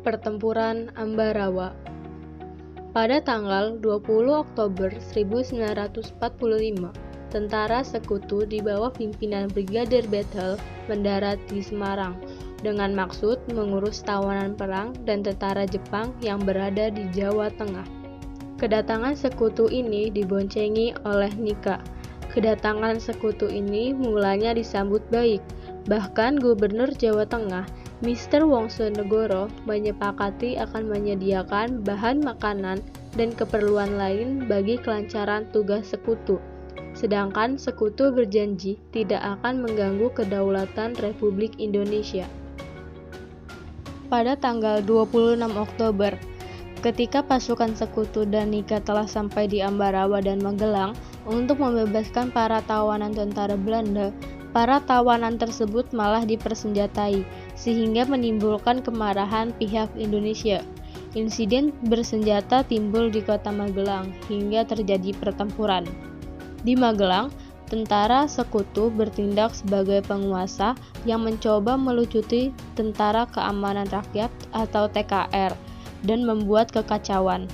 Pertempuran Ambarawa. Pada tanggal 20 Oktober 1945, tentara sekutu di bawah pimpinan Brigadir Bethel mendarat di Semarang dengan maksud mengurus tawanan perang dan tentara Jepang yang berada di Jawa Tengah. Kedatangan sekutu ini diboncengi oleh Nika. Kedatangan sekutu ini mulanya disambut baik. Bahkan Gubernur Jawa Tengah, Mr. Wongsonegoro, menyepakati akan menyediakan bahan makanan dan keperluan lain bagi kelancaran tugas sekutu. Sedangkan sekutu berjanji tidak akan mengganggu kedaulatan Republik Indonesia. Pada tanggal 26 Oktober, ketika pasukan sekutu dan Nika telah sampai di Ambarawa dan Magelang untuk membebaskan para tawanan tentara Belanda, para tawanan tersebut malah dipersenjatai, sehingga menimbulkan kemarahan pihak Indonesia. Insiden bersenjata timbul di kota Magelang, hingga terjadi pertempuran. Di Magelang, tentara sekutu bertindak sebagai penguasa yang mencoba melucuti Tentara Keamanan Rakyat atau TKR dan membuat kekacauan.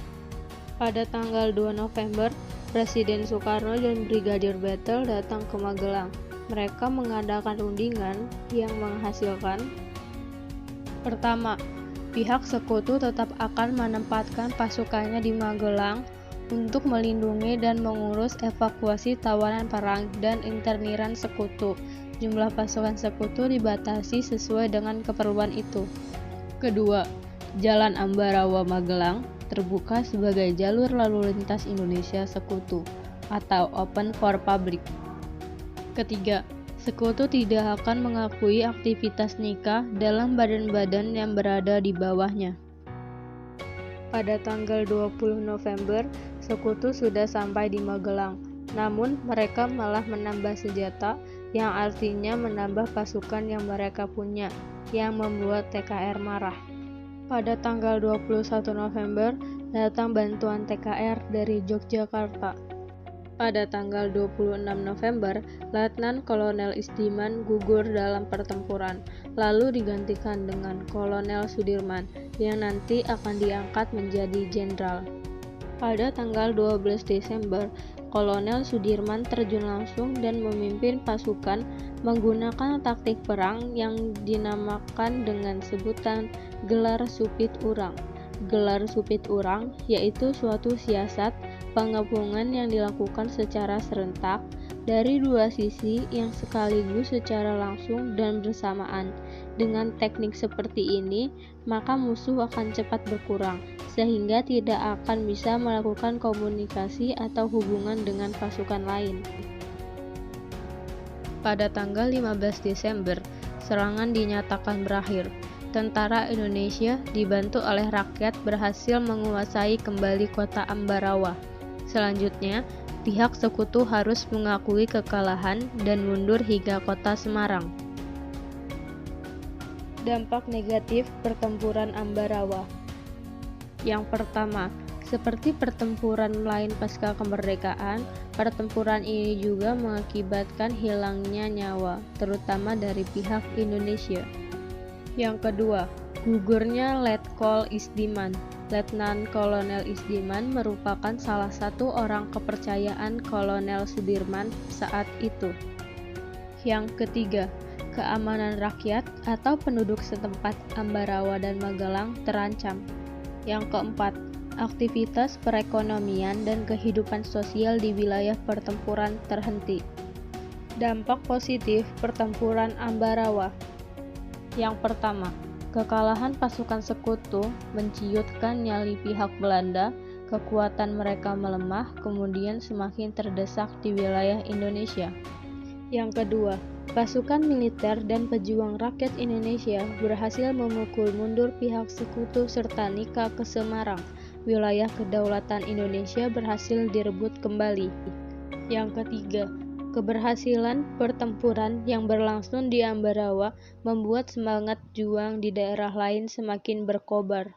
Pada tanggal 2 November, Presiden Soekarno dan Brigadir Bethel datang ke Magelang. Mereka mengadakan rundingan yang menghasilkan: pertama, pihak sekutu tetap akan menempatkan pasukannya di Magelang untuk melindungi dan mengurus evakuasi tawanan perang dan interniran sekutu. Jumlah pasukan sekutu dibatasi sesuai dengan keperluan itu. Kedua, Jalan Ambarawa Magelang terbuka sebagai jalur lalu lintas Indonesia Sekutu atau open for public. Ketiga, sekutu tidak akan mengakui aktivitas Nika dalam badan-badan yang berada di bawahnya. Pada tanggal 20 November, sekutu sudah sampai di Magelang, namun mereka malah menambah senjata, yang artinya menambah pasukan yang mereka punya, yang membuat TKR marah. Pada tanggal 21 November, datang bantuan TKR dari Yogyakarta. Pada tanggal 26 November, Letnan Kolonel Isdiman gugur dalam pertempuran, lalu digantikan dengan Kolonel Sudirman, yang nanti akan diangkat menjadi jenderal. Pada tanggal 12 Desember, Kolonel Sudirman terjun langsung dan memimpin pasukan menggunakan taktik perang yang dinamakan dengan sebutan gelar supit urang. Gelar supit urang yaitu suatu siasat pengepungan yang dilakukan secara serentak dari dua sisi yang sekaligus secara langsung dan bersamaan. Dengan teknik seperti ini, maka musuh akan cepat berkurang, sehingga tidak akan bisa melakukan komunikasi atau hubungan dengan pasukan lain. Pada tanggal 15 Desember, serangan dinyatakan berakhir. Tentara Indonesia dibantu oleh rakyat berhasil menguasai kembali kota Ambarawa. Selanjutnya, pihak sekutu harus mengakui kekalahan dan mundur hingga kota Semarang. Dampak negatif pertempuran Ambarawa. Yang pertama, seperti pertempuran lain pasca kemerdekaan, pertempuran ini juga mengakibatkan hilangnya nyawa, terutama dari pihak Indonesia. Yang kedua, gugurnya Letkol Isdiman. Letnan Kolonel Isdiman merupakan salah satu orang kepercayaan Kolonel Sudirman saat itu. Yang ketiga, keamanan rakyat atau penduduk setempat Ambarawa dan Magelang terancam. Yang keempat, aktivitas perekonomian dan kehidupan sosial di wilayah pertempuran terhenti. Dampak positif pertempuran Ambarawa. Yang pertama, kekalahan pasukan sekutu menciutkan nyali pihak Belanda, kekuatan mereka melemah, kemudian semakin terdesak di wilayah Indonesia. Yang kedua, pasukan militer dan pejuang rakyat Indonesia berhasil memukul mundur pihak sekutu serta Nika ke Semarang. Wilayah kedaulatan Indonesia berhasil direbut kembali. Yang ketiga, keberhasilan pertempuran yang berlangsung di Ambarawa membuat semangat juang di daerah lain semakin berkobar.